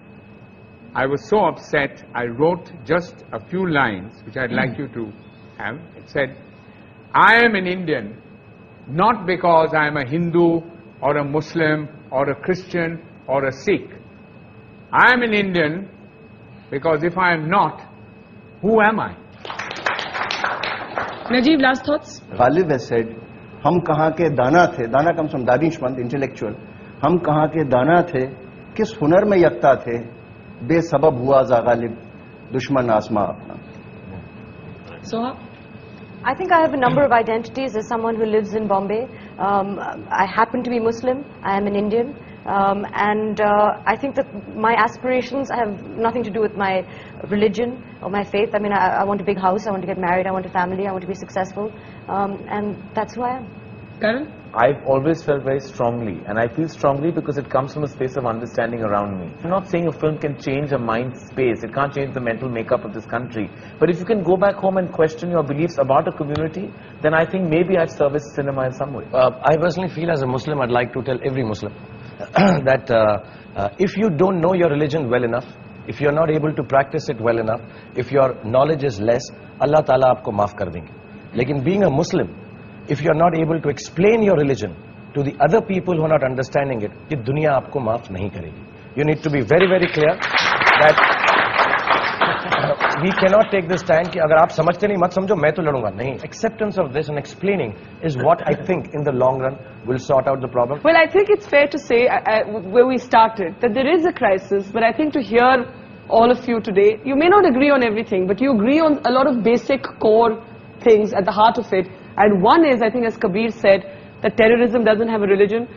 I was so upset, I wrote just a few lines, which I'd like you to have. It said, I am an Indian, not because I am a Hindu or a Muslim or a Christian or a Sikh. I am an Indian because if I am not, who am I? Najib, last thoughts? Ghalib has said, हम कहाँ के दाना थे, दाना comes from दानिशमंद, intellectual, हम कहाँ के दाना थे, किस हुनर में यकता थे, बेसबब हुआ जा गालिब, दुश्मन आसमां अपना. Soha? I think I have a number of identities as someone who lives in Bombay. I happen to be Muslim, I am an Indian, and I think that my aspirations have nothing to do with my religion or my faith. I mean, I want a big house, I want to get married, I want a family, I want to be successful, and that's who I am. Karan? I've always felt very strongly, and I feel strongly because it comes from a space of understanding around me. I'm not saying a film can change a mind space, it can't change the mental makeup of this country, but if you can go back home and question your beliefs about a community, then I think maybe I've serviced cinema in some way. I personally feel as a Muslim, I'd like to tell every Muslim that if you don't know your religion well enough, if you're not able to practice it well enough, if your knowledge is less, Allah Ta'ala aapko maaf kar denge. Lekin being a Muslim, if you're not able to explain your religion to the other people who are not understanding it, ye duniya aapko maaf nahi karegi. You need to be very, very clear that we cannot take this stand ki agar aap samajhte nahi, mat samjho, main to ladunga. Nahi. Acceptance of this and explaining is what I think in the long run will sort out the problem. Well, I think it's fair to say, where we started, that there is a crisis, but I think to hear all of you today, you may not agree on everything, but you agree on a lot of basic core things at the heart of it. And one is, I think as Kabir said, that terrorism doesn't have a religion.